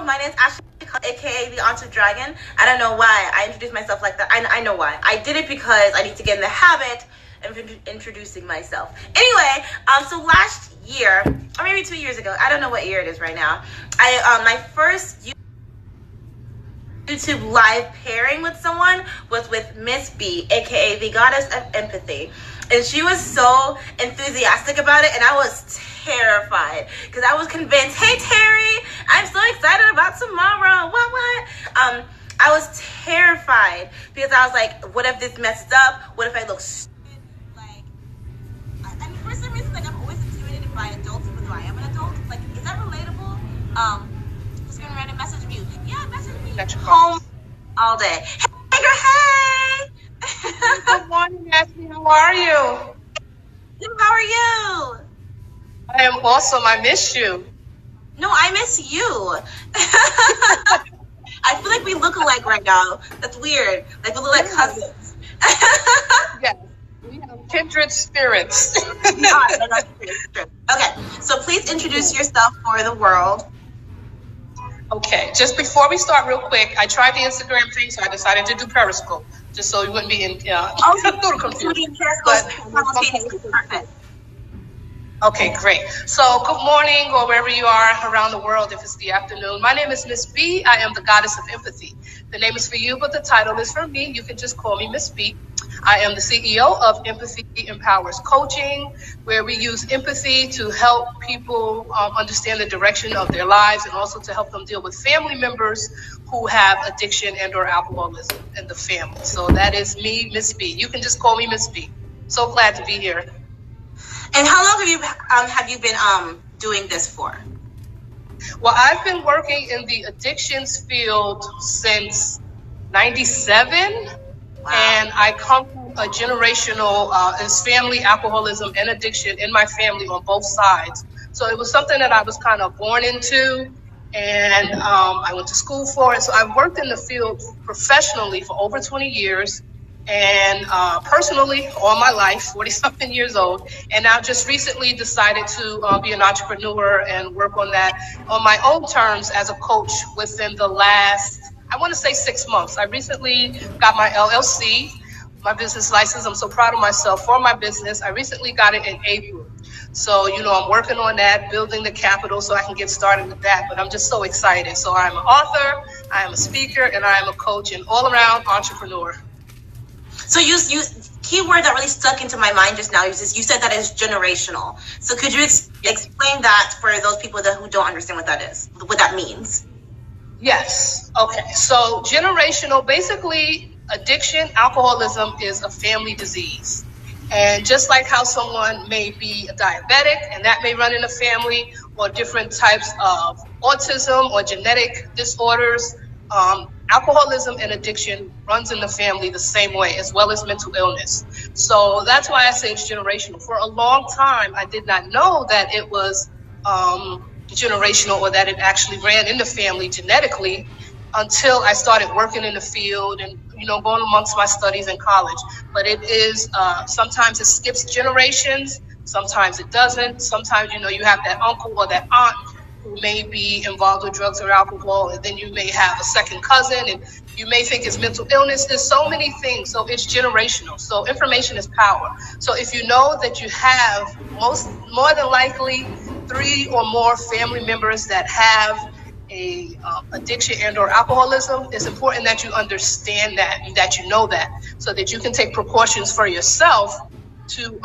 my name is Ashley, aka the Aunt of Dragon. I don't know why I introduced myself like that. I know why. I did it because I need to get in the habit of introducing myself. Anyway, so last year, or maybe 2 years ago, I don't know what year it is right now, my first YouTube live pairing with someone was with Miss B, aka the Goddess of Empathy. And she was so enthusiastic about it, and I was terrified because I was convinced, hey Terry, I'm so excited about tomorrow. What? I was terrified because I was like, what if this messed up? What if I look stupid? Like, I mean, for some reason, like, I'm always intimidated by adults, even though I am an adult. Like, is that relatable? Just gonna write a message me. Yeah, message me. That's home all day. Hey, girl, hey. Good morning, Ashley. How are you? Good, how are you? I am awesome. I miss you. No, I miss you. I feel like we look alike right now. That's weird. Like we look like cousins. Yes, we have kindred spirits. Okay, so please introduce yourself for the world. Okay, just before we start real quick, I tried the Instagram thing, so I decided to do Periscope, just so you wouldn't be in a little confused. Perfect. Okay, great. So good morning, or wherever you are around the world, if it's the afternoon. My name is Miss B. I am the Goddess of Empathy. The name is for you, but the title is for me. You can just call me Miss B. I am the CEO of Empathy Empowers Coaching, where we use empathy to help people understand the direction of their lives and also to help them deal with family members who have addiction and or alcoholism in the family. So that is me, Miss B. You can just call me Miss B. So glad to be here. And how long have you been doing this for? Well, I've been working in the addictions field since '97, wow. And I come from a generational is family alcoholism and addiction in my family on both sides. So it was something that I was kind of born into, and I went to school for it. So I've worked in the field professionally for over 20 years. And personally, all my life, 40-something years old, and now just recently decided to be an entrepreneur and work on that on my own terms as a coach within the last, I want to say 6 months. I recently got my LLC, my business license. I'm so proud of myself for my business. I recently got it in April. So, I'm working on that, building the capital so I can get started with that. But I'm just so excited. So I'm an author, I am a speaker, and I am a coach and all-around entrepreneur. So you keyword that really stuck into my mind just now. You said that is generational. So could you explain that for those people who don't understand what that is, what that means? Yes. Okay. So generational, basically, addiction, alcoholism is a family disease. And just like how someone may be a diabetic and that may run in a family, or different types of autism or genetic disorders, alcoholism and addiction runs in the family the same way, as well as mental illness. So that's why I say it's generational. For a long time, I did not know that it was generational, or that it actually ran in the family genetically, until I started working in the field and going amongst my studies in college. But it is sometimes it skips generations, sometimes it doesn't. Sometimes you have that uncle or that aunt who may be involved with drugs or alcohol, and then you may have a second cousin, and you may think it's mental illness. There's so many things. So it's generational. So information is power. So if you know that you have more than likely 3 or more family members that have a addiction and or alcoholism, it's important that you understand that and that you know that, so that you can take precautions for yourself to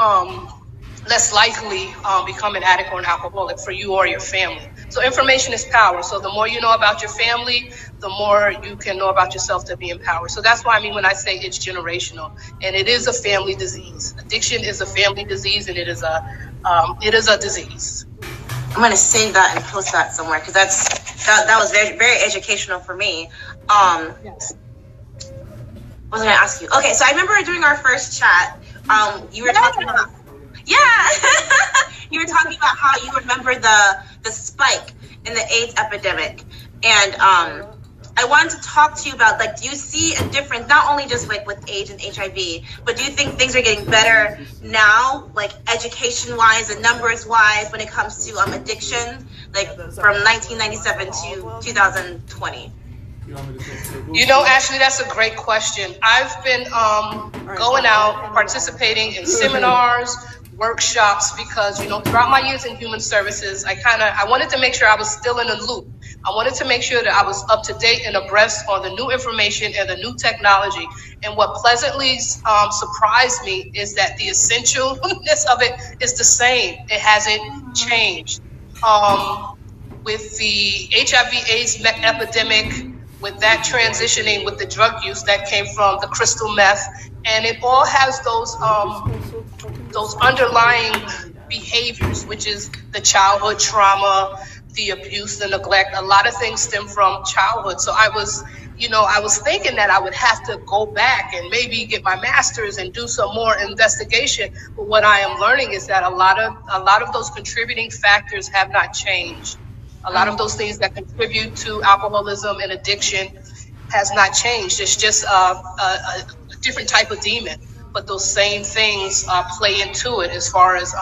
less likely become an addict or an alcoholic for you or your family. So information is power. So the more you know about your family, the more you can know about yourself to be empowered. So that's what I mean when I say it's generational, and it is a family disease. Addiction is a family disease, and it is a disease. I'm going to save that and post that somewhere, because that was very, very educational for me. Yes. What was I going to ask you? Okay, so I remember during our first chat, you were talking about, you were talking about how you remember the spike in the AIDS epidemic, and I wanted to talk to you about, like, do you see a difference, not only just like with AIDS and HIV, but do you think things are getting better now, like education-wise and numbers-wise, when it comes to addiction, like from 1997 to 2020? You know, Ashley, that's a great question. I've been going out, participating in seminars, workshops, because, you know, throughout my years in human services, I wanted to make sure I was still in the loop. I wanted to make sure that I was up to date and abreast on the new information and the new technology. And what pleasantly surprised me is that the essentialness of it is the same. It hasn't changed. With the HIV/AIDS epidemic, with that transitioning with the drug use that came from the crystal meth, and it all has those underlying behaviors, which is the childhood trauma, the abuse, the neglect. A lot of things stem from childhood. So I was thinking that I would have to go back and maybe get my master's and do some more investigation. But what I am learning is that a lot of those contributing factors have not changed. A lot of those things that contribute to alcoholism and addiction has not changed. It's just a different type of demon. But those same things play into it, as far as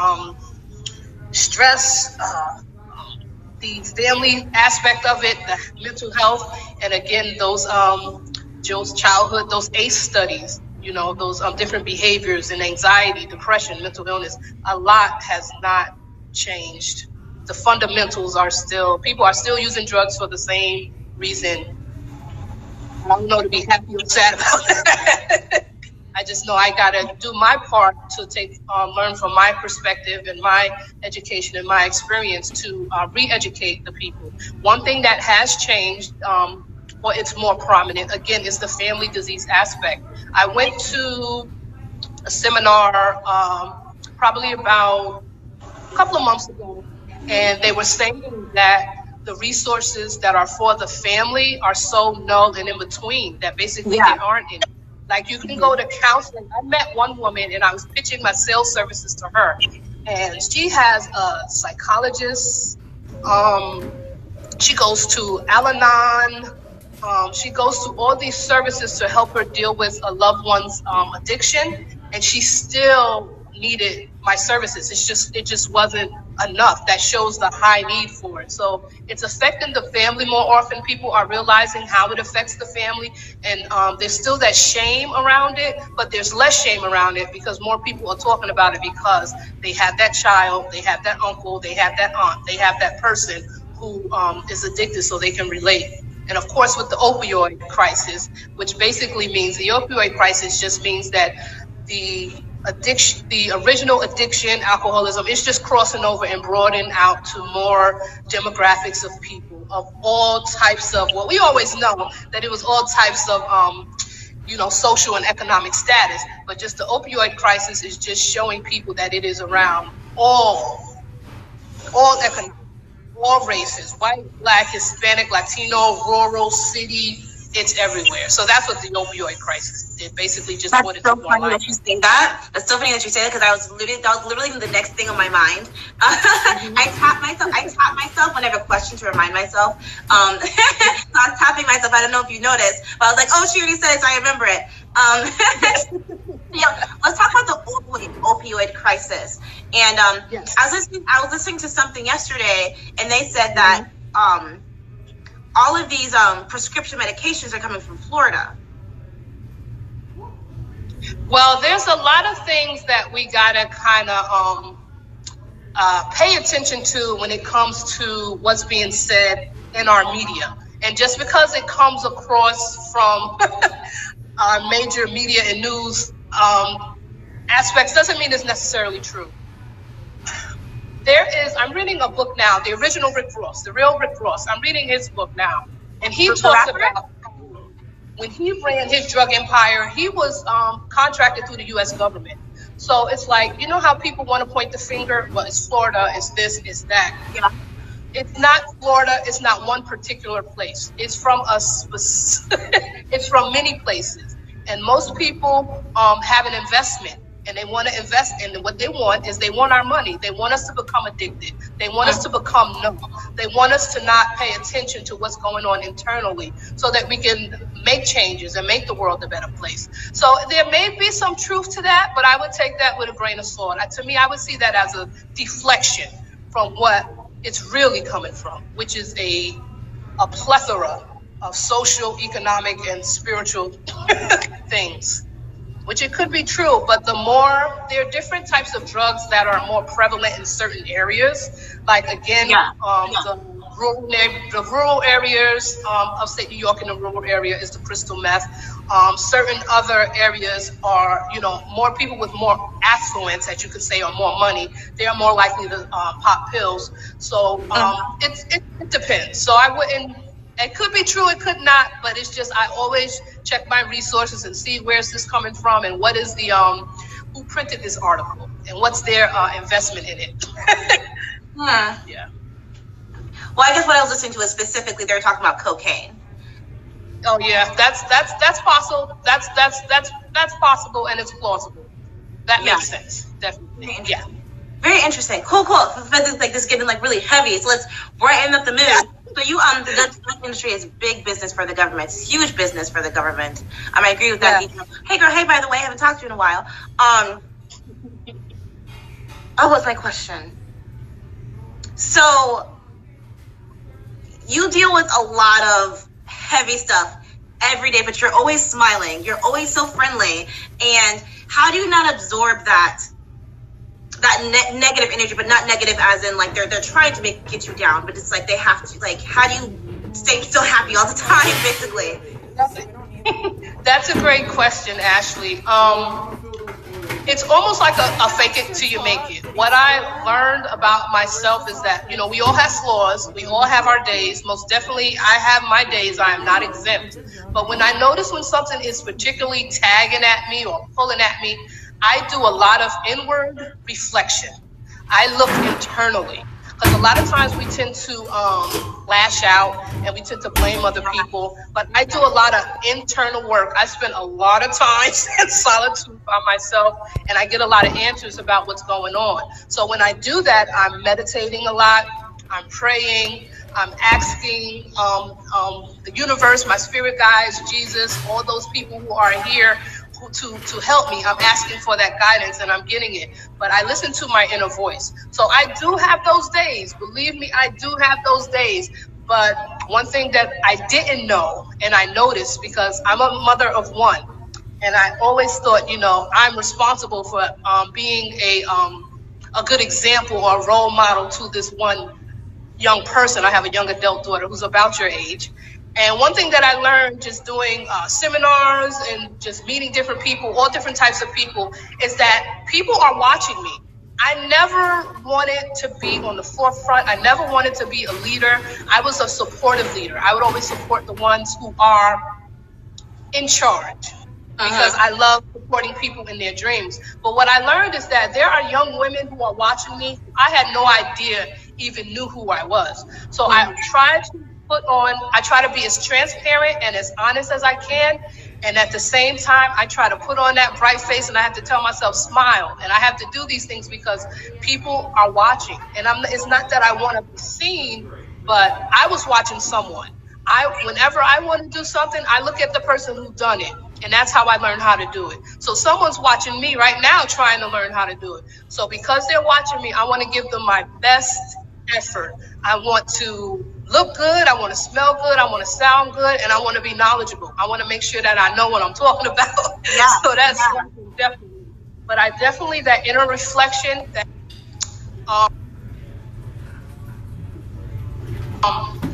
stress, the family aspect of it, the mental health, and again, those childhood, those ACE studies, you know, those different behaviors and anxiety, depression, mental illness. A lot has not changed. The fundamentals are still, people are still using drugs for the same reason. I don't know to be happy or sad about that. I just know I gotta do my part to learn from my perspective and my education and my experience to re-educate the people. One thing that has changed, or it's more prominent, again, is the family disease aspect. I went to a seminar probably about a couple of months ago, and they were saying that the resources that are for the family are so null and in between that basically they aren't any. Like, you can go to counseling. I met one woman and I was pitching my sales services to her, and she has a psychologist. She goes to Al-Anon. She goes to all these services to help her deal with a loved one's addiction, and she still needed my services. It just wasn't enough. That shows the high need for it. So it's affecting the family more often. People are realizing how it affects the family, and there's still that shame around it, but there's less shame around it because more people are talking about it, because they have that child, they have that uncle, they have that aunt, they have that person who is addicted, so they can relate. And of course, with the opioid crisis, which basically means the opioid crisis just means that the original addiction, alcoholism, is just crossing over and broadening out to more demographics of people of all types of, well, we always know that it was all types of, social and economic status, but just the opioid crisis is just showing people that it is around all economic, all races, white, black, Hispanic, Latino, rural, city. It's everywhere. So that's what the opioid crisis did. Basically, just that's put it so to funny that you say that. That's so funny that you say that, because that was literally the next thing on my mind. I tap myself when I have a question to remind myself. So I was tapping myself. I don't know if you noticed, but I was like, oh, she already said it, so I remember it. Let's talk about the opioid crisis. And yes. I was listening to something yesterday, and they said that all of these prescription medications are coming from Florida. Well, there's a lot of things that we gotta kind of pay attention to when it comes to what's being said in our media. And just because it comes across from our major media and news aspects doesn't mean it's necessarily true. I'm reading a book now, the original Rick Ross, the real Rick Ross. I'm reading his book now. And he talks about when he ran his drug empire, he was contracted through the U.S. government. So it's like, you know how people want to point the finger? Well, it's Florida, it's this, it's that. Yeah. It's not Florida, it's not one particular place. It's from it's from many places. And most people have an investment and they want to invest in what they want is they want our money. They want us to become addicted. They want us to become numb. They want us to not pay attention to what's going on internally so that we can make changes and make the world a better place. So there may be some truth to that, but I would take that with a grain of salt. To me, I would see that as a deflection from what it's really coming from, which is a plethora of social, economic, and spiritual things. Which it could be true, but there are different types of drugs that are more prevalent in certain areas. Like again, the rural areas of upstate New York, in the rural area is the crystal meth. Certain other areas are, more people with more affluence, as you could say, or more money. They are more likely to pop pills. So it depends. So I wouldn't. It could be true, it could not, but it's just I always check my resources and see where's this coming from and what is the who printed this article and what's their investment in it. Yeah. Well, I guess what I was listening to is specifically they're talking about cocaine. Oh yeah, that's possible. That's possible and it's plausible. That makes sense, definitely. Yeah. Very interesting. Cool. Like this getting like really heavy. So let's brighten up the mood. Yeah. So the drug industry is big business for the government. It's huge business for the government. I agree with that. Yeah. Hey girl, hey, by the way, I haven't talked to you in a while. What's my question? So you deal with a lot of heavy stuff every day, but you're always smiling. You're always so friendly. And how do you not absorb that negative energy, but not negative as in like they're trying to get you down, but it's like they have to, like, how do you stay so happy all the time, basically? That's a great question, Ashley. It's almost like a fake it till you make it. What I learned about myself is that, we all have flaws. We all have our days. Most definitely, I have my days. I am not exempt. But when I notice when something is particularly tagging at me or pulling at me, I do a lot of inward reflection. I look internally. Because a lot of times we tend to lash out and we tend to blame other people. But I do a lot of internal work. I spend a lot of time in solitude by myself, and I get a lot of answers about what's going on. So when I do that, I'm meditating a lot. I'm praying. I'm asking the universe, my spirit guides, Jesus, all those people who are here to help me. I'm asking for that guidance and I'm getting it, but I listen to my inner voice. So I do have those days. Believe me, I do have those days. But one thing that I didn't know and I noticed, because I'm a mother of one, and I always thought, I'm responsible for being a good example or a role model to this one young person. I have a young adult daughter who's about your age. And one thing that I learned just doing seminars and just meeting different people, all different types of people, is that people are watching me. I never wanted to be on the forefront. I never wanted to be a leader. I was a supportive leader. I would always support the ones who are in charge because I love supporting people in their dreams. But what I learned is that there are young women who are watching me. I had no idea even knew who I was. So I tried to I try to be as transparent and as honest as I can. And at the same time, I try to put on that bright face, and I have to tell myself, smile. And I have to do these things because people are watching. And it's not that I want to be seen, but I was watching someone. Whenever I want to do something, I look at the person who's done it. And that's how I learned how to do it. So someone's watching me right now trying to learn how to do it. So because they're watching me, I want to give them my best effort. I want to look good, I want to smell good, I want to sound good, and I want to be knowledgeable. I want to make sure that I know what I'm talking about. Yeah. So that's definitely. But I definitely, that inner reflection, that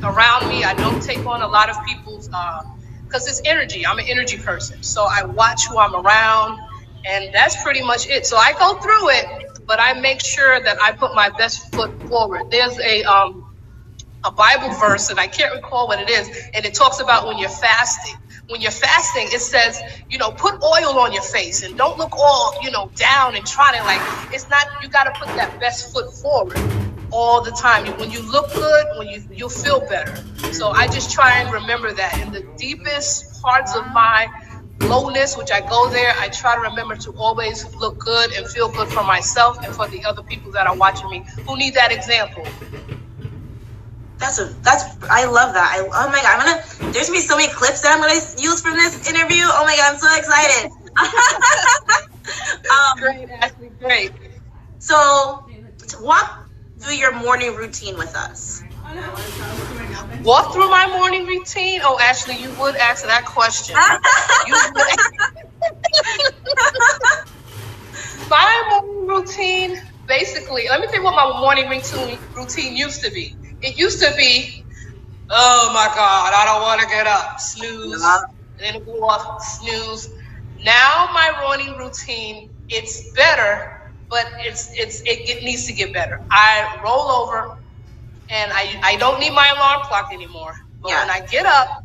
around me, I don't take on a lot of people's, because it's energy. I'm an energy person. So I watch who I'm around, and that's pretty much it. So I go through it, but I make sure that I put my best foot forward. There's a Bible verse, and I can't recall what it is, and it talks about when you're fasting. When you're fasting, it says, put oil on your face and don't look all, down and trying to, like, it's not, you got to put that best foot forward all the time. When you look good, you'll feel better. So I just try and remember that in the deepest parts of my lowness, which I go there, I try to remember to always look good and feel good for myself and for the other people that are watching me who need that example. I love that. Oh my God, there's gonna be so many clips that I'm gonna use from this interview. Oh my God, I'm so excited. Great, Ashley, great. So walk through your morning routine with us. Walk through my morning routine? Oh, Ashley, you would ask that question. My morning routine, basically, let me tell you what my morning routine used to be. It used to be, oh my God, I don't want to get up. Snooze, then go off, snooze. Now my morning routine, it's better, but it needs to get better. I roll over, and I don't need my alarm clock anymore. But when I get up,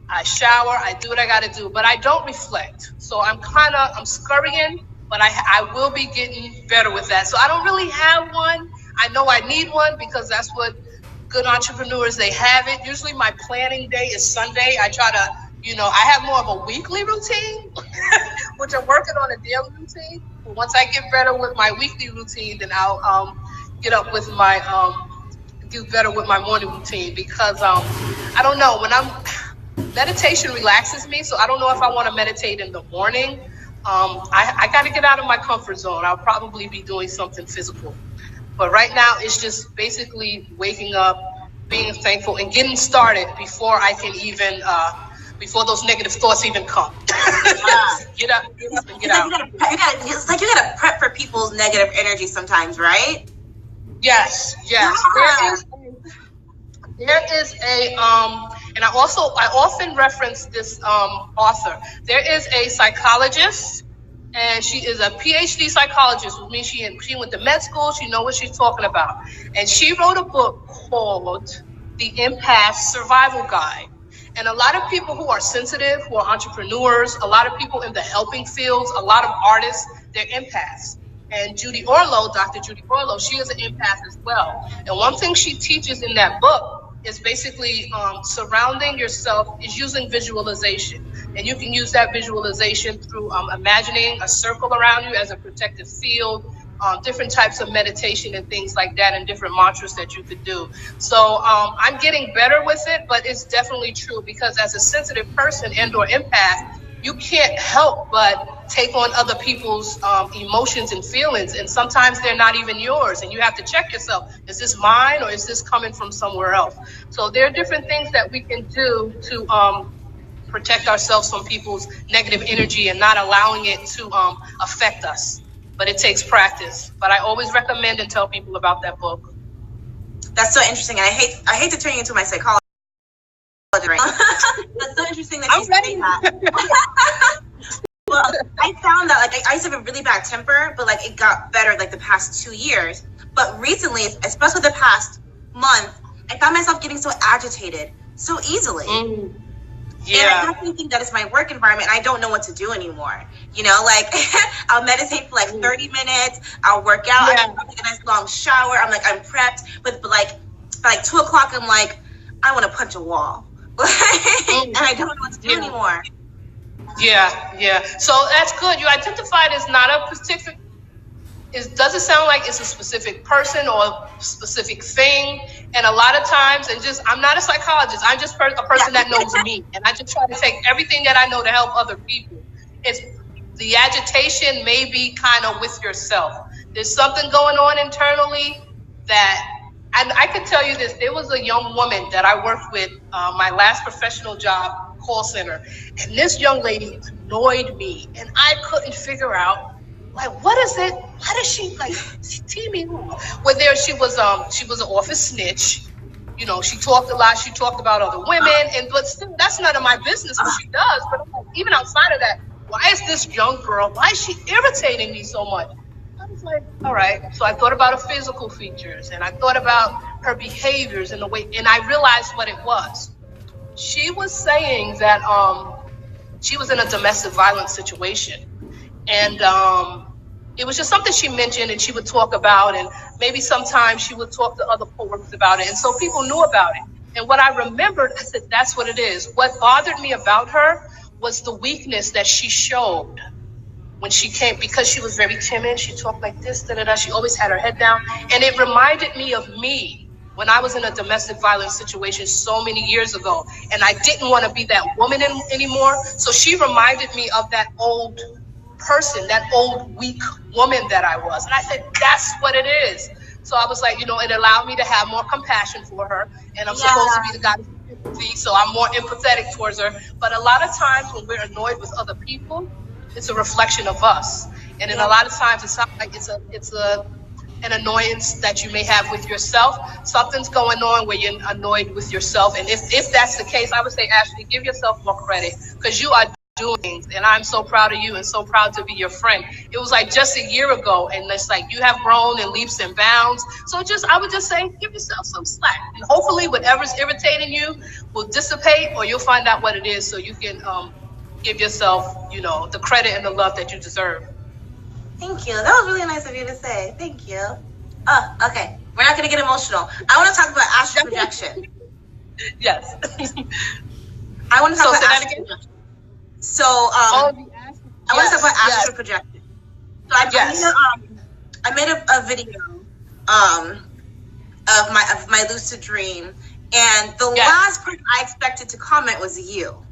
I shower, I do what I got to do, but I don't reflect. So I'm scurrying, but I will be getting better with that. So I don't really have one. I know I need one because that's what good entrepreneurs, they have it. Usually my planning day is Sunday. I try to, I have more of a weekly routine, which I'm working on a daily routine. But once I get better with my weekly routine, then I'll get up with do better with my morning routine because I don't know, meditation relaxes me, so I don't know if I want to meditate in the morning. I got to get out of my comfort zone. I'll probably be doing something physical. But right now, it's just basically waking up, being thankful, and getting started before I can even, before those negative thoughts even come. Get up and get out. It's like you gotta prep for people's negative energy sometimes, right? Yes. Yeah. There is a and I often reference this author. There is a psychologist, and she is a PhD psychologist, which means she went to med school. She knows what she's talking about, and she wrote a book called The Empath Survival Guide. And a lot of people who are sensitive, who are entrepreneurs, a lot of people in the helping fields, a lot of artists, they're empaths. And Dr. Judy Orlow, she is an empath as well. And one thing she teaches in that book is basically surrounding yourself is using visualization. And you can use that visualization through imagining a circle around you as a protective field, different types of meditation and things like that, and different mantras that you could do. So I'm getting better with it, but it's definitely true because as a sensitive person and or empath, you can't help but take on other people's emotions and feelings, and sometimes they're not even yours, and you have to check yourself. Is this mine or is this coming from somewhere else? So there are different things that we can do to protect ourselves from people's negative energy and not allowing it to affect us. But it takes practice. But I always recommend and tell people about that book. That's so interesting. And I hate to turn you into my psychologist. That's so interesting that you say that. Well, I found that I used to have a really bad temper, but it got better the past 2 years. But recently, especially the past month, I found myself getting so agitated so easily. Yeah. And I definitely think that it's my work environment. I don't know what to do anymore. I'll meditate for 30 minutes. I'll work out. Yeah. I'll take a nice long shower. I'm prepped. But by 2 o'clock, I'm I want to punch a wall. And I don't know what to do anymore. Yeah. So that's good. You identified as not a specific. Does it sound like it's a specific person or a specific thing? And a lot of times, I'm not a psychologist. I'm just a person that knows me. And I just try to take everything that I know to help other people. It's the agitation may be kind of with yourself. There's something going on internally and I can tell you this, there was a young woman that I worked with, my last professional job, call center. And this young lady annoyed me. And I couldn't figure out, what is it? Why does she tee me off? She was an office snitch. She talked a lot. She talked about other women, but still, that's none of my business what she does. But even outside of that, why is this young girl? Why is she irritating me so much? I was all right. So I thought about her physical features, and I thought about her behaviors and the way, and I realized what it was. She was saying that she was in a domestic violence situation. And it was just something she mentioned and she would talk about, and maybe sometimes she would talk to other coworkers about it. And so people knew about it. And what I remembered, I said, that's what it is. What bothered me about her was the weakness that she showed when she came, because she was very timid. She talked like this, da da da. She always had her head down. And it reminded me of me when I was in a domestic violence situation so many years ago. And I didn't want to be that woman anymore. So she reminded me of that old person, that old weak woman that I was. And I said, that's what it is. So I was like, it allowed me to have more compassion for her. And I'm supposed to be the goddess of empathy, so I'm more empathetic towards her. But a lot of times when we're annoyed with other people, it's a reflection of us. And then a lot of times it sounds like it's an annoyance that you may have with yourself. Something's going on where you're annoyed with yourself. And if that's the case, I would say, Ashley, give yourself more credit, because you are doing things, and I'm so proud of you and so proud to be your friend. It was like just a year ago, and it's like you have grown in leaps and bounds. So I would just say, give yourself some slack, and hopefully whatever's irritating you will dissipate, or you'll find out what it is, so you can give yourself, the credit and the love that you deserve. Thank you. That was really nice of you to say. Thank you. Oh, okay. We're not going to get emotional. I want to talk about astral projection. Yes. I want to talk about astral projection. So, I want to talk about astral projection. So I made a video of my lucid dream, and the last person I expected to comment was you.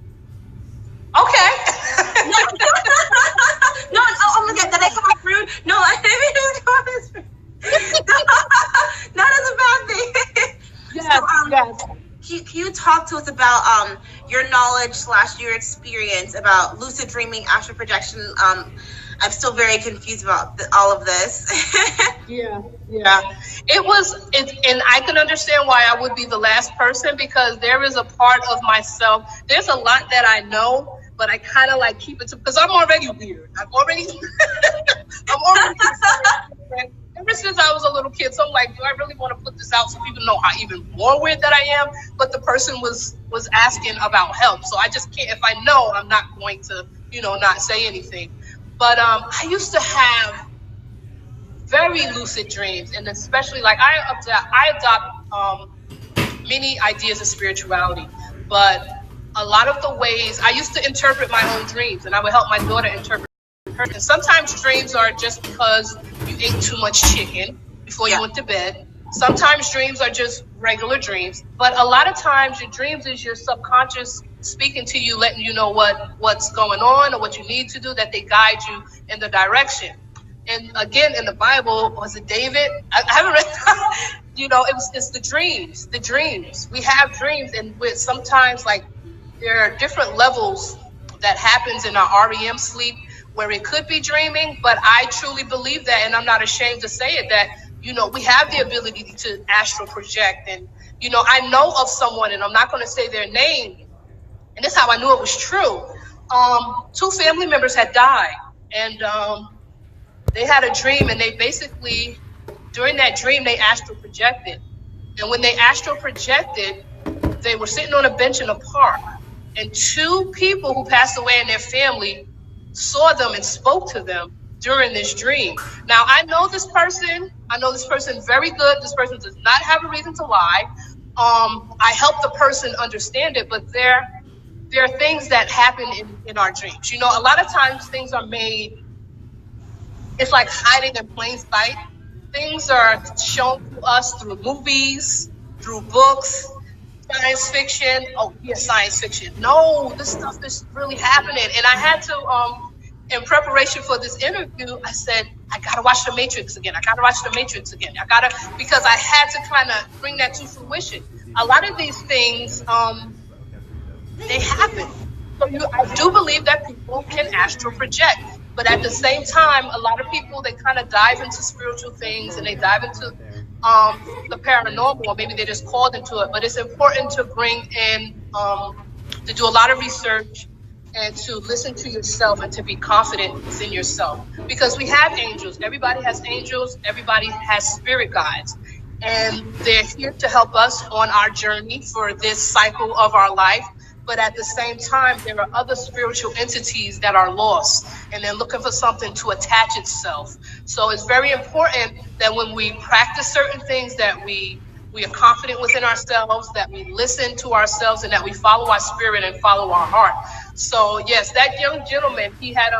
Okay. No, oh my God, did I come off rude? No, I didn't mean to come off as rude. Not as a bad thing. Yes, Can you talk to us about your knowledge / your experience about lucid dreaming, astral projection? I'm still very confused about all of this. Yeah. And I can understand why I would be the last person, because there is a part of myself. There's a lot that I know, but I kind of like keep it to, because I'm already weird. I'm already ever since I was a little kid. So I'm like, do I really want to put this out so people know how even more weird that I am? But the person was asking about help. So I just can't, if I know, I'm not going to, not say anything. But I used to have very lucid dreams, and especially like I adopt many ideas of spirituality, but a lot of the ways I used to interpret my own dreams, and I would help my daughter interpret her. And sometimes dreams are just because you ate too much chicken before you went to bed. Sometimes dreams are just regular dreams, but a lot of times your dreams is your subconscious speaking to you, letting you know what's going on or what you need to do, that they guide you in the direction. And again, in the Bible, was it David? I haven't read, it's the dreams. The dreams. We have dreams, and with sometimes like there are different levels that happens in our REM sleep where it could be dreaming, but I truly believe that, and I'm not ashamed to say it, that we have the ability to astral project. And I know of someone, and I'm not going to say their name, and this is how I knew it was true. 2 family members had died, and they had a dream, and they basically, during that dream, they astral projected. And when they astral projected, they were sitting on a bench in a park, and 2 people who passed away in their family saw them and spoke to them during this dream. Now, I know this person very good. This person does not have a reason to lie. I help the person understand it, but there are things that happen in our dreams. A lot of times things are made, it's like hiding in plain sight. Things are shown to us through movies, through books, science fiction. Oh, yeah, science fiction. No, this stuff is really happening. And I had to, in preparation for this interview, I said, I gotta watch The Matrix again. Because I had to kind of bring that to fruition. A lot of these things, they happen. So I do believe that people can astral project. But at the same time, a lot of people, they kind of dive into spiritual things, and they dive into the paranormal, or maybe they're just called into it. But it's important to bring in, to do a lot of research, and to listen to yourself, and to be confident in yourself. Because we have angels. Everybody has angels. Everybody has spirit guides. And they're here to help us on our journey for this cycle of our life. But at the same time, there are other spiritual entities that are lost, and they're looking for something to attach itself. So it's very important that when we practice certain things, that we we are confident within ourselves, that we listen to ourselves, and that we follow our spirit and follow our heart. So yes, that young gentleman, he had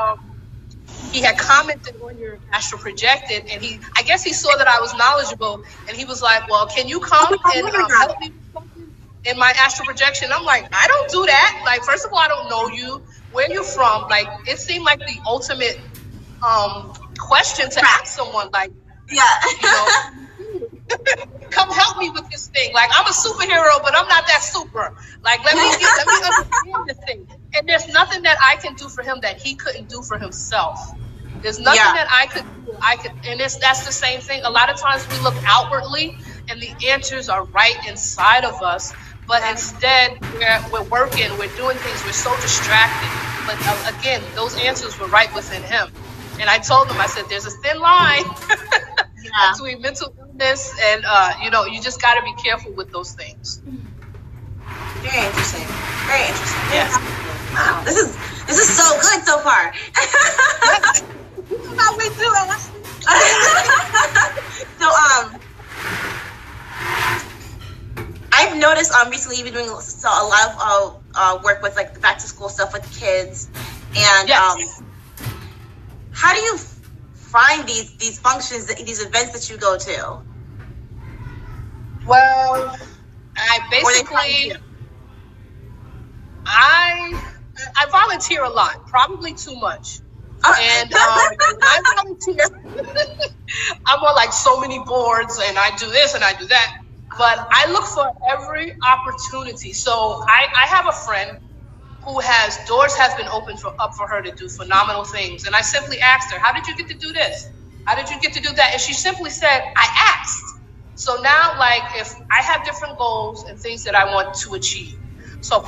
commented on your astral projected, and I guess he saw that I was knowledgeable, and he was like, well, can you come and help me in my astral projection? I'm like, I don't do that. Like, first of all, I don't know you. Where you from? Like, it seemed like the ultimate question to ask someone, like, come help me with this thing. Like, I'm a superhero, but I'm not that super. Like, let me understand this thing. And there's nothing that I can do for him that he couldn't do for himself. There's nothing that I could do. And that's the same thing. A lot of times we look outwardly, and the answers are right inside of us. But instead, we're working, we're doing things, we're so distracted. But again, those answers were right within him. And I told him, I said, there's a thin line between mental illness and, you just got to be careful with those things. Very interesting. Very interesting. Yes. Wow. This is so good so far. How we do it. So, I've noticed recently you've been doing a lot of work with like the back to school stuff with kids, and how do you find these functions, these events that you go to? Well, I volunteer a lot, probably too much. And I volunteer. I'm on like so many boards, and I do this and I do that. But I look for every opportunity. So I have a friend who doors has been opened up for her to do phenomenal things. And I simply asked her, how did you get to do this? How did you get to do that? And she simply said, I asked. So now, like, if I have different goals and things that I want to achieve. So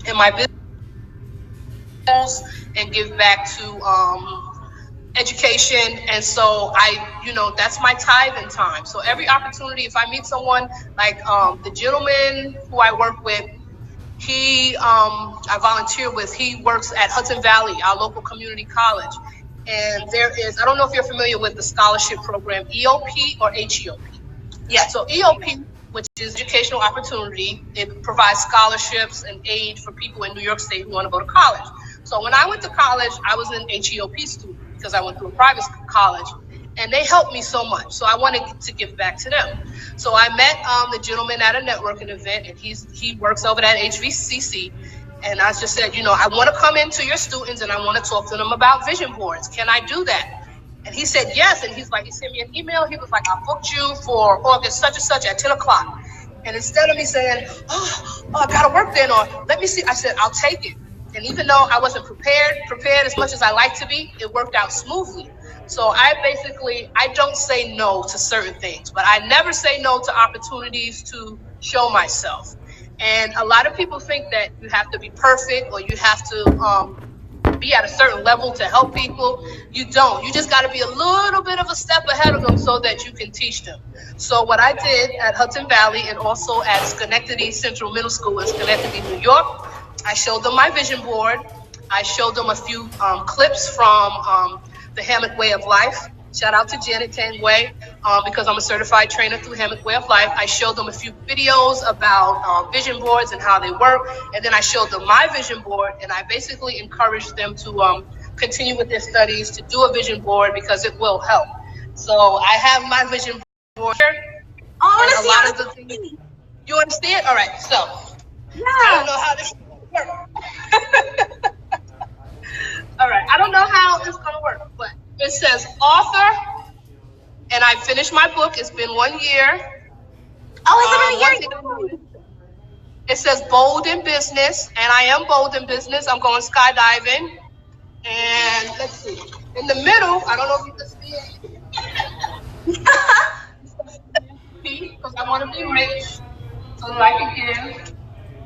in my business and give back to education, and so that's my tithing time. So every opportunity, if I meet someone like the gentleman who I work with, I volunteer with, he works at Hudson Valley, our local community college, and there is, I don't know if you're familiar with the scholarship program, EOP or HEOP. Yeah, so EOP, which is educational opportunity, it provides scholarships and aid for people in New York State who want to go to college. So when I went to college, I was an HEOP student because I went through a private college, and they helped me so much. So I wanted to give back to them. So I met the gentleman at a networking event, and he works over at HVCC. And I just said, I want to come into your students and I want to talk to them about vision boards. Can I do that? And he said yes. And he sent me an email. He was like, I booked you for August such and such at 10 o'clock. And instead of me saying, I got to work then, or let me see, I said, I'll take it. And even though I wasn't prepared as much as I like to be, it worked out smoothly. So I don't say no to certain things, but I never say no to opportunities to show myself. And a lot of people think that you have to be perfect or you have to be at a certain level to help people. You don't. You just got to be a little bit of a step ahead of them so that you can teach them. So what I did at Hudson Valley and also at Schenectady Central Middle School in Schenectady, New York, I showed them my vision board. I showed them a few clips from the Hammock Way of Life. Shout out to Janet Tangway, because I'm a certified trainer through Hammock Way of Life. I showed them a few videos about vision boards and how they work. And then I showed them my vision board, and I basically encouraged them to continue with their studies, to do a vision board because it will help. So I have my vision board here. Oh, I want to see it. You understand? All right. So I don't know how this is going to work. All right. I don't know how it's going to work, but it says author, and I finished my book. It's been 1 year. Oh, it's been a year. It says bold in business, and I am bold in business. I'm going skydiving. And let's see. In the middle, I don't know if you can see it. Because I want to be rich so that I can give.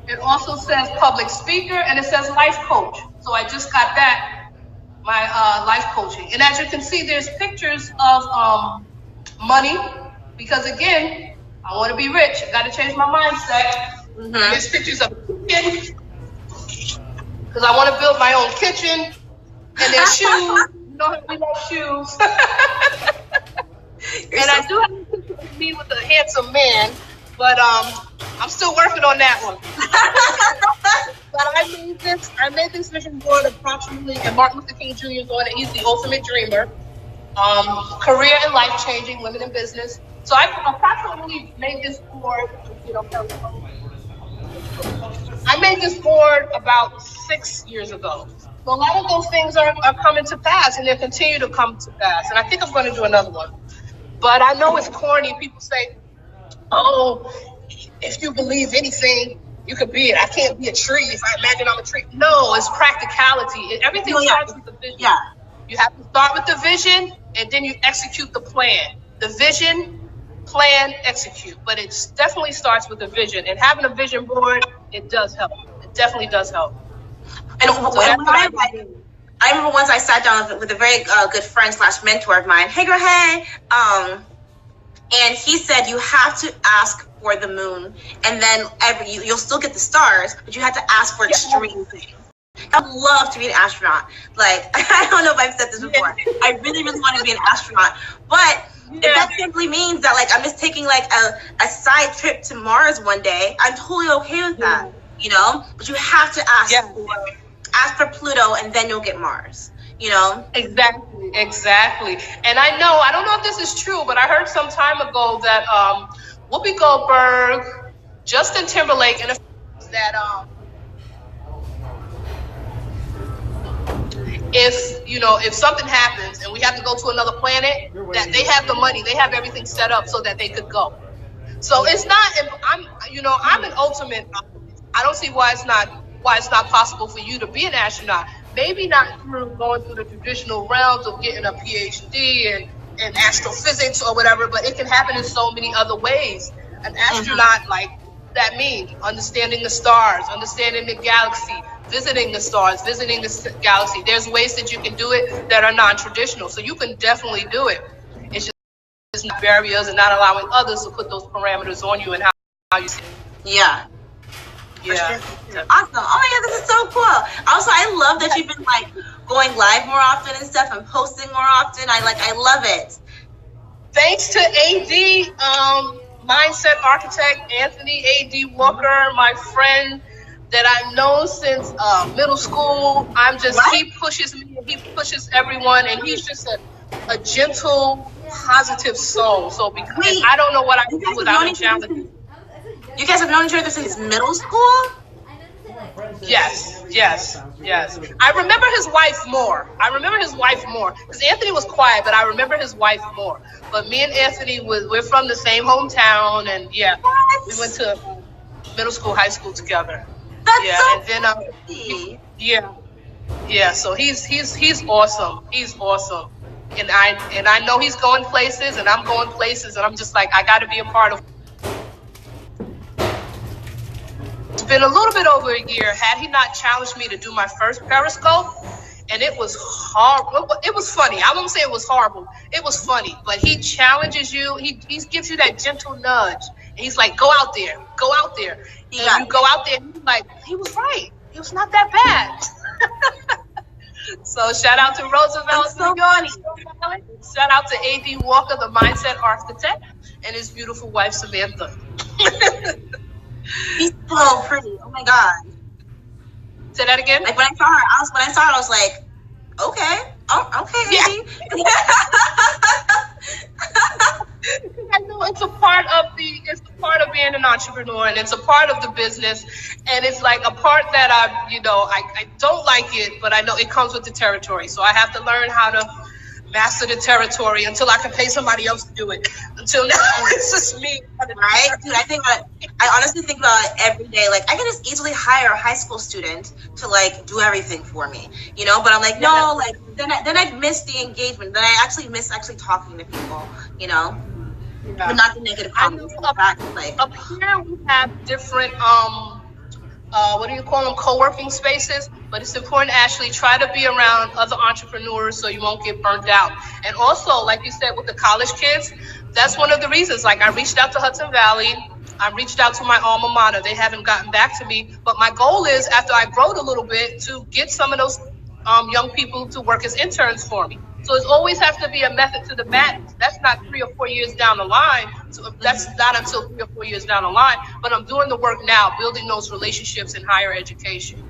It also says public speaker, and it says life coach. So I just got that. My life coaching. And as you can see, there's pictures of money, because again, I want to be rich. I got to change my mindset. Mm-hmm. There's pictures of kitchen, because I want to build my own kitchen. And there's shoes. You know how we love shoes. And I do have a picture of me with a handsome man, but I'm still working on that one. But I made this vision board approximately, and Martin Luther King Jr. is on it. He's the ultimate dreamer. Career and life changing, women in business. So I approximately made this board, I made this board about 6 years ago. So a lot of those things are coming to pass, and they continue to come to pass. And I think I'm going to do another one. But I know it's corny. People say, oh, if you believe anything, you could be it. I can't be a tree if I imagine I'm a tree. No, it's practicality. Everything starts with the vision. Yeah. You have to start with the vision, and then you execute the plan. The vision, plan, execute. But it definitely starts with the vision. And having a vision board, it does help. It definitely does help. And I remember once I sat down with a very good friend / mentor of mine. Hey, girl, hey. And he said you have to ask for the moon, and then you'll still get the stars, but you have to ask for extreme things. I'd love to be an astronaut. Like, I don't know if I've said this before. I really, really want to be an astronaut. But if that simply means that, like, I'm just taking, like, a side trip to Mars one day, I'm totally okay with that, you know? But you have to ask for Pluto, and then you'll get Mars, you know? Exactly. And I don't know if this is true, but I heard some time ago that Whoopi Goldberg, Justin Timberlake, and that if something happens and we have to go to another planet, that they have the money, they have everything set up so that they could go. So it's not. I'm an ultimate. I don't see why it's not possible for you to be an astronaut. Maybe not going through the traditional realms of getting a PhD and astrophysics or whatever, but it can happen in so many other ways. An astronaut, like that means understanding the stars, understanding the galaxy, visiting the stars, visiting the galaxy. There's ways that you can do it that are non-traditional, so you can definitely do it. It's just not barriers and not allowing others to put those parameters on you and how you see it. Yeah. Yeah. Sure. Awesome. Oh my God, this is so cool. Also, I love that you've been like going live more often and stuff and posting more often. I love it. Thanks to AD, mindset architect Anthony A.D. Walker, my friend that I've known since middle school. He pushes me, he pushes everyone, and he's just a gentle, positive soul. So because I don't know what I would do without him challenging. You guys have known each other since middle school? Yes. I remember his wife more. Because Anthony was quiet, but I remember his wife more. But me and Anthony, we're from the same hometown, and we went to middle school, high school together. That's and then so he's awesome. He's awesome. And I know he's going places, and I'm going places, and I'm just like, I got to be a part of. It's been a little bit over a year. Had he not challenged me to do my first Periscope, and it was horrible. It was funny. I won't say it was horrible. It was funny. But he challenges you. He gives you that gentle nudge. And he's like, go out there. And you go out there, and he was right. It was not that bad. So shout out to Roosevelt, New York. Shout out to A.D. Walker, the mindset architect, and his beautiful wife, Samantha. She's so pretty. Oh my God. Say that again? Like when I saw her, I was like, okay. Oh, okay. Yeah. I know it's a part of being an entrepreneur, and it's a part of the business, and it's like a part that I don't like it, but I know it comes with the territory. So I have to learn how to master the territory until I can pay somebody else to do it. Until now, it's just me. Right? Dude, I honestly think about it every day. Like, I can just easily hire a high school student to, like, do everything for me, you know? But I'm like, no, like, then I miss the engagement. Then I actually miss talking to people, you know? Yeah. But not the negative comments. Up here, we have different, what do you call them, co-working spaces, but it's important to actually try to be around other entrepreneurs so you won't get burnt out. And also, like you said, with the college kids, that's one of the reasons. Like, I reached out to Hudson Valley, I reached out to my alma mater. They haven't gotten back to me, but my goal is, after I grow a little bit, to get some of those young people to work as interns for me. So it always has to be a method to the madness. That's not 3 or 4 years down the line. So that's not until 3 or 4 years down the line. But I'm doing the work now, building those relationships in higher education.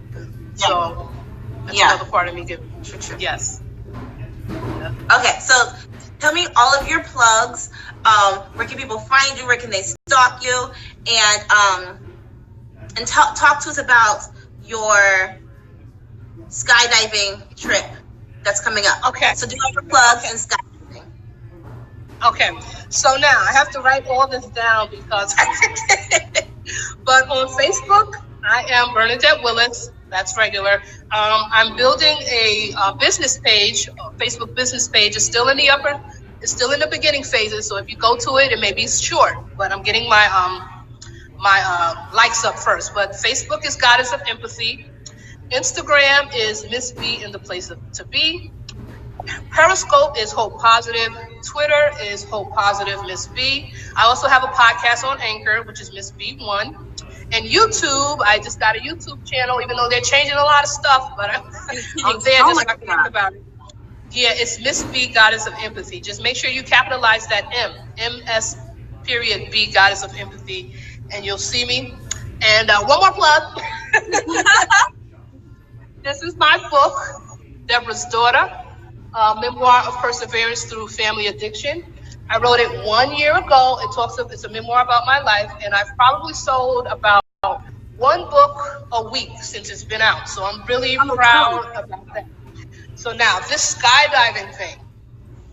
Yeah. So that's another part of me giving. Yes. Okay, so tell me all of your plugs. Where can people find you? Where can they stalk you? And talk to us about your skydiving trip that's coming up. Okay. So do all your plugs and skydiving. Okay. So now I have to write all this down because but on Facebook, I am Bernadette Willis. That's regular. I'm building a business page, Facebook business page. It's still in the beginning phases. So if you go to it, it may be short, but I'm getting my likes up first. But Facebook is Goddess of Empathy. Instagram is Miss B in the place to be. Periscope is Hope Positive. Twitter is Hope Positive Miss B. I also have a podcast on Anchor, which is Miss B1. And YouTube, I just got a YouTube channel, even though they're changing a lot of stuff, but I'm there just so I can talk about it. Yeah, it's Miss B, Goddess of Empathy. Just make sure you capitalize that MS period B, Goddess of Empathy, and you'll see me. And one more plug. This is my book, Deborah's Daughter, Memoir of Perseverance Through Family Addiction. I wrote it 1 year ago. It's a memoir about my life, and I've probably sold about one book a week since it's been out. So I'm really proud about that. So now this skydiving thing.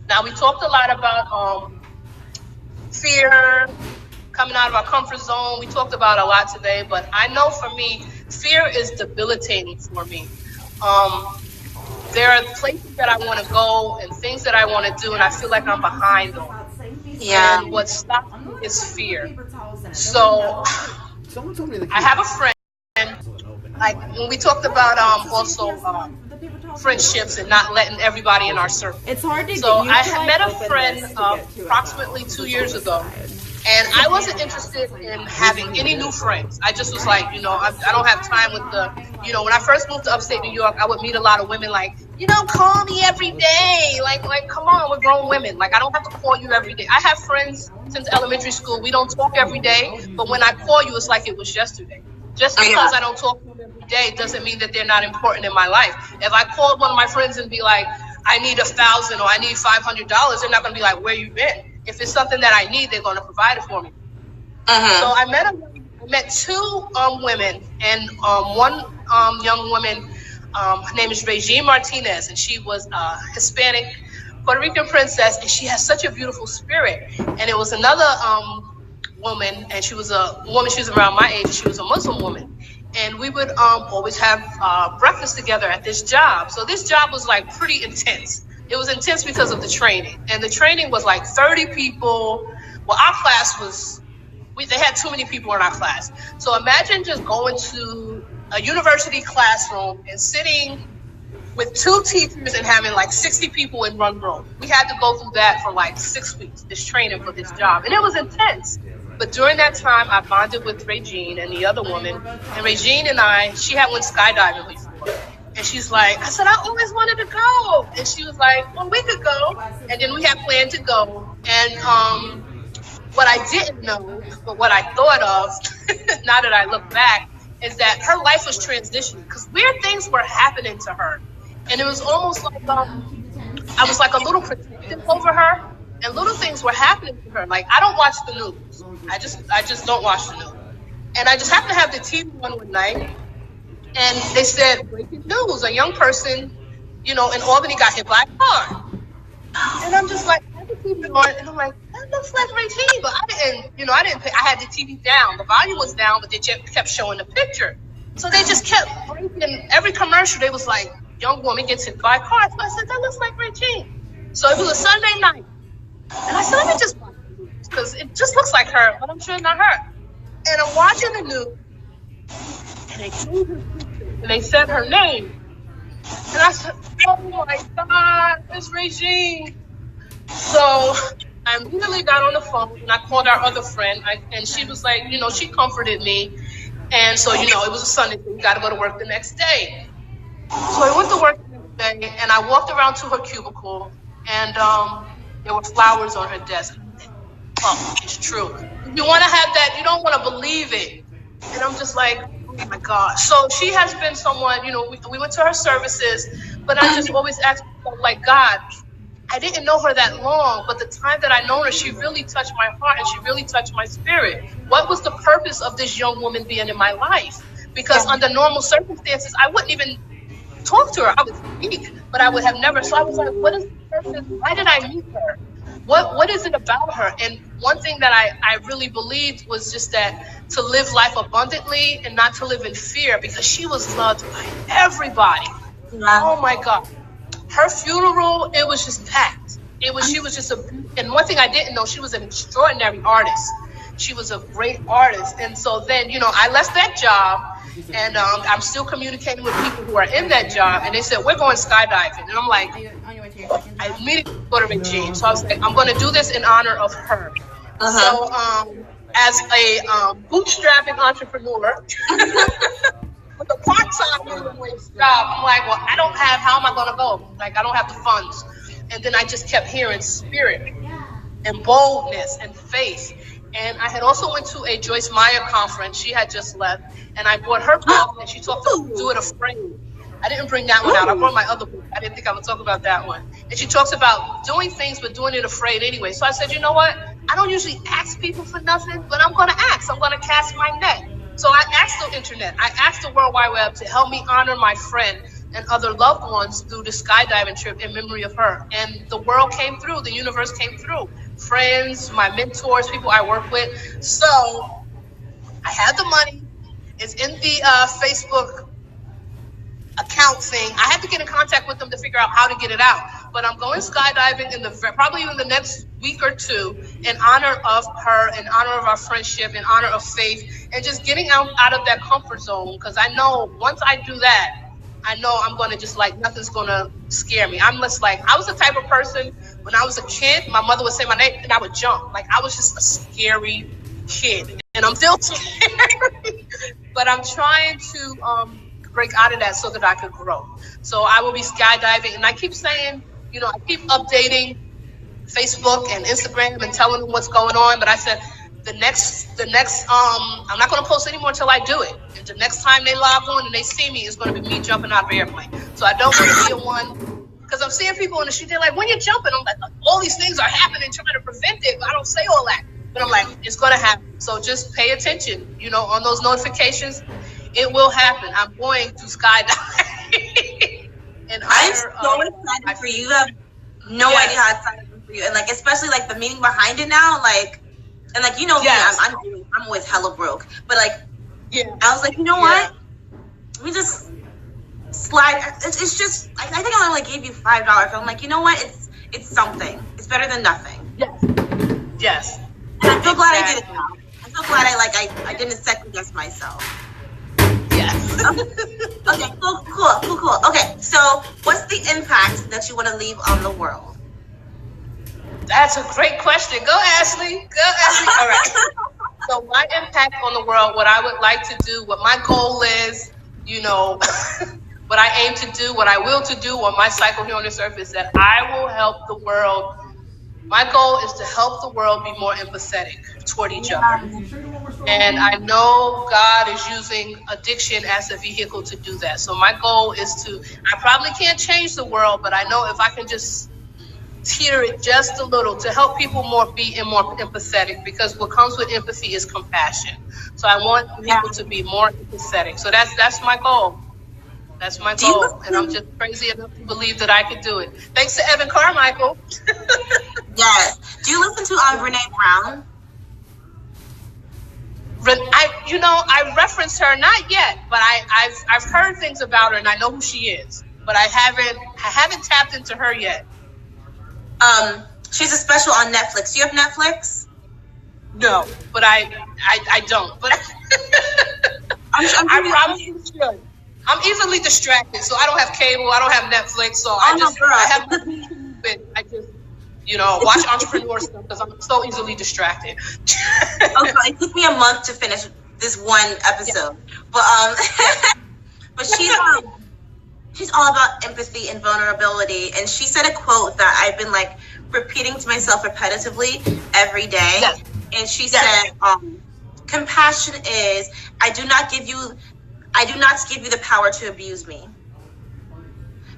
Now we talked a lot about fear, coming out of our comfort zone. We talked about a lot today, but I know for me, fear is debilitating for me. There are places that I want to go and things that I want to do, and I feel like I'm behind on. Yeah. And what stops me is fear. So I have a friend, like when we talked about also friendships and not letting everybody in our circle. It's hard to so I met a friend approximately 2 years ago. And I wasn't interested in having any new friends. I just was like, I don't have time with when I first moved to upstate New York, I would meet a lot of women like, call me every day. Like, come on, we're grown women. Like, I don't have to call you every day. I have friends since elementary school. We don't talk every day. But when I call you, it's like it was yesterday. Just because I don't talk to them every day doesn't mean that they're not important in my life. If I called one of my friends and be like, I need $1,000 or I need $500, they're not going to be like, where you been? If it's something that I need, they're going to provide it for me. So I met two women, and one young woman, her name is Regine Martinez, and she was a Hispanic Puerto Rican princess, and she has such a beautiful spirit. And it was another woman, and she was around my age, she was a Muslim woman. And we would always have breakfast together at this job. So this job was like pretty intense. It was intense because of the training. And the training was like 30 people. Well, our class they had too many people in our class. So imagine just going to a university classroom and sitting with 2 teachers and having like 60 people in one room. We had to go through that for like 6 weeks, this training for this job. And it was intense. But during that time, I bonded with Regine and the other woman. And Regine and she had went skydiving before. And she's like, I said, I always wanted to go. And she was like, well, we could go. And then we had planned to go. And what I didn't know, but what I thought of, now that I look back, is that her life was transitioning because weird things were happening to her. And it was almost like I was like a little protective over her. And little things were happening to her. Like, I don't watch the news. I just don't watch the news. And I just happened to have the TV on one night. And they said, breaking news, a young person, in Albany got hit by a car. And I'm just like, I had the TV on, and I'm like, that looks like Regine. But I had the TV down. The volume was down, but they just kept showing the picture. So they just kept breaking every commercial. They was like, young woman gets hit by a car. So I said, that looks like Regine. So it was a Sunday night. And I said, let me just watch the news, because it just looks like her, but I'm sure it's not her. And I'm watching the news, and they changed her picture, and they said her name. And I said, oh my God, it's Regine. So I immediately got on the phone, and I called our other friend, and she was like, she comforted me. And so, it was a Sunday, so we got to go to work the next day. So I went to work the next day, and I walked around to her cubicle, and there were flowers on her desk. Oh, it's true. You want to have that, you don't want to believe it. And I'm just like, oh my gosh. So she has been someone, we went to her services, but I just always ask myself, like, God, I didn't know her that long, but the time that I known her, she really touched my heart and she really touched my spirit. What was the purpose of this young woman being in my life? Because under normal circumstances, I wouldn't even talk to her. I would speak, but I would have never. So I was like, what is the purpose? Why did I meet her? What is it about her? And one thing that I really believed was just that to live life abundantly and not to live in fear, because she was loved by everybody. Yeah. Oh my God. Her funeral, it was just packed. She was just and one thing I didn't know, she was an extraordinary artist. She was a great artist. And so then, I left that job, and I'm still communicating with people who are in that job, and they said, we're going skydiving. And I'm like, I immediately go to regime. So I was like, I'm going to do this in honor of her. So as a bootstrapping entrepreneur, with a part-time minimum wage job, I'm like, well, how am I going to go? Like, I don't have the funds. And then I just kept hearing spirit and boldness and faith. And I had also went to a Joyce Meyer conference. She had just left. And I bought her book, and she talked about Do It Afraid. I didn't bring that one out. I brought my other book. I didn't think I would talk about that one. And she talks about doing things, but doing it afraid anyway. So I said, you know what? I don't usually ask people for nothing, but I'm going to ask. I'm going to cast my net. So I asked the internet, I asked the World Wide Web to help me honor my friend and other loved ones through the skydiving trip in memory of her. And the world came through, the universe came through. Friends, my mentors, people I work with. So I had the money. It's in the Facebook account thing. I had to get in contact with them to figure out how to get it out. But I'm going skydiving probably in the next week or two in honor of her, in honor of our friendship, in honor of faith, and just getting out of that comfort zone. Because I know once I do that, I know I'm going to just nothing's going to scare me. I'm just I was the type of person, when I was a kid, my mother would say my name and I would jump. I was just a scary kid. And I'm still scary. But I'm trying to break out of that so that I could grow. So I will be skydiving, and I keep saying, I keep updating Facebook and Instagram and telling them what's going on. But I said the next I'm not going to post anymore until I do it. And the next time they log on and they see me, it's going to be me jumping out of an airplane. So I don't want to be a one, because I'm seeing people in the street, they're like, when you're jumping, I'm like, all these things are happening, trying to prevent it. But I don't say all that. But I'm like, it's going to happen. So just pay attention, on those notifications. It will happen. I'm going to skydive. I'm so excited for you. You have no idea how excited I'm for you. And especially the meaning behind it now. And me, I'm always hella broke. But I was like, you know what? Let me just slide. It's just, I think I only gave you $5. I'm like, you know what? It's something. It's better than nothing. Yes. And I feel glad I did it now. I feel glad I didn't second guess myself. Okay, cool. Okay, so what's the impact that you want to leave on the world? That's a great question. Go, Ashley. All right. So my impact on the world, what I would like to do, what my goal is, what I aim to do, what I will to do on my cycle here on this earth is that I will help the world. My goal is to help the world be more empathetic toward each other. And I know God is using addiction as a vehicle to do that. So my goal is I probably can't change the world, but I know if I can just tear it just a little to help people be more empathetic, because what comes with empathy is compassion. So I want people to be more empathetic. So that's my goal. That's my goal. And I'm just crazy enough to believe that I could do it. Thanks to Evan Carmichael. Yes. Do you listen to Brene Brown? I referenced her, not yet, but I've heard things about her and I know who she is, but I haven't tapped into her yet. She's a special on Netflix. Do you have Netflix? No, but I don't. But I probably should. I'm easily distracted, so I don't have cable. I don't have Netflix, so I have but I just watch entrepreneur stuff because I'm so easily distracted. Okay, it took me a month to finish this one episode, but but she's all about empathy and vulnerability. And she said a quote that I've been like repeating to myself repetitively every day. Yes. And she Yes. said, compassion is, I do not give you the power to abuse me.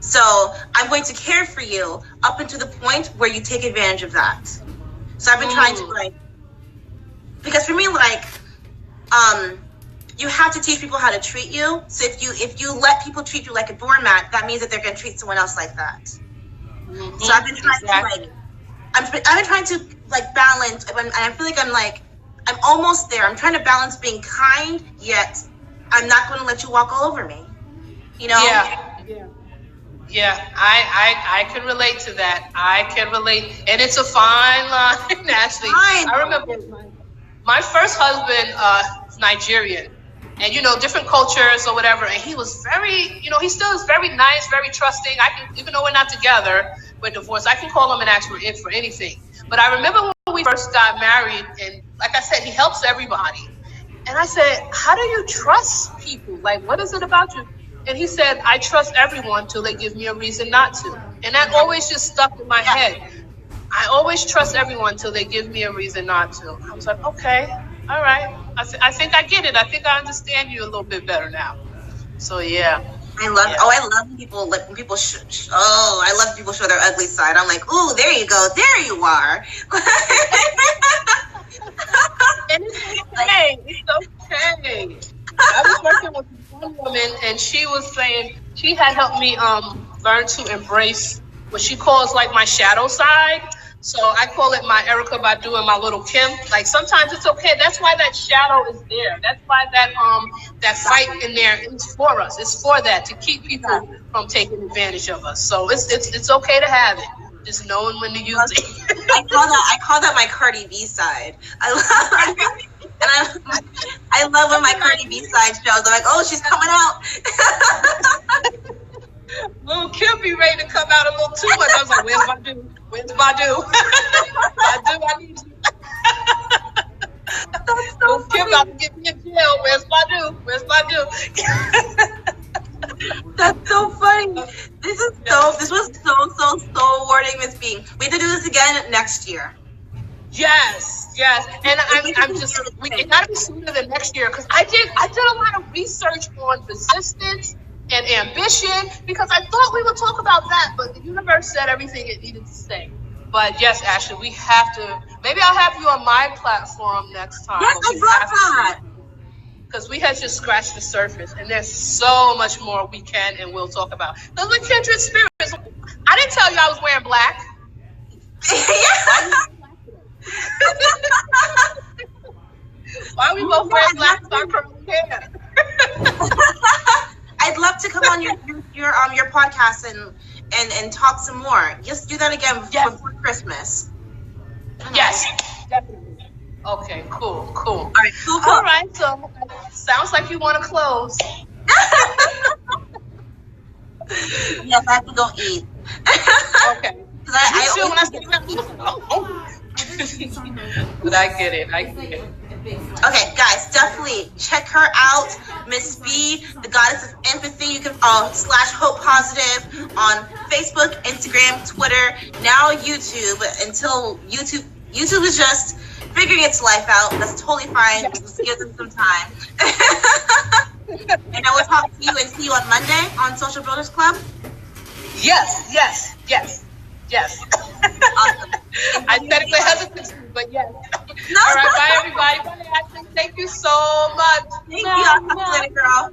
So I'm going to care for you up until the point where you take advantage of that. So I've been trying to like, because for me, like, you have to teach people how to treat you. So if you let people treat you like a doormat, that means that they're going to treat someone else like that. So I've been trying to like, I've been trying to like balance, and I feel like I'm almost there. I'm trying to balance being kind, yet I'm not going to let you walk all over me. You know? Yeah, I can relate to that. I can relate, and it's a fine line, Ashley. I remember my first husband is Nigerian, and different cultures or whatever, and he was very, he still is very nice, very trusting. I can, even though we're not together, we're divorced, I can call him and ask for anything. But I remember when we first got married, and like I said, he helps everybody. And I said, how do you trust people? Like, what is it about you? And he said, I trust everyone till they give me a reason not to. And that always just stuck in my head. I always trust everyone till they give me a reason not to. I was like, okay, all right. I think I get it. I think I understand you a little bit better now. So yeah. I love when people like when people I love when people show their ugly side. I'm like, ooh, there you go, there you are. And it's okay. It's okay. I was working with one woman, and she was saying she had helped me learn to embrace what she calls like my shadow side. So I call it my Erica Badu and my little Kim. Like sometimes it's okay. That's why that shadow is there. That's why that fight in there is for us. It's for that, to keep people from taking advantage of us. So it's okay to have it. Just knowing when to use it. I call that my Cardi B side. I love when my Cardi B side shows. I'm like, oh, she's coming out. Little Kim be ready to come out a little too much. I was like, where's Badu? Where's Badu? Badu, I need you. That's so funny. Kim about to get me in jail. Where's Badu? Where's Badu? That's so funny. This was so rewarding, Miss B. We have to do this again next year. Yes. And it gotta be sooner than next year, because I did a lot of research on persistence and ambition, because I thought we would talk about that, but the universe said everything it needed to say. But yes, Ashley, we have to. Maybe I'll have you on my platform next time. Yes, I love that. Because we had just scratched the surface, and there's so much more we can and will talk about. Those are kindred spirits. I didn't tell you I was wearing black. Why are we both wearing black with our curly hair? I'd love to come on your podcast and talk some more. Just do that again before Christmas. Yes, definitely. Okay, cool. All right, cool. All right, so sounds like you want to close. Yes, I have to go eat. Okay. But I get it. Okay, guys, definitely check her out, Miss B, the Goddess of Empathy. You can /Hope Positive on Facebook, Instagram, Twitter, now YouTube. Until YouTube is just figuring its life out. That's totally fine. Just give them some time. And I will talk to you and see you on Monday on Social Builders Club. Yes. Awesome. I said it with hesitancy, but yes. No. All right, bye everybody. Bye, Ashley. Thank you so much. Thank you. I'll talk to you later, girl.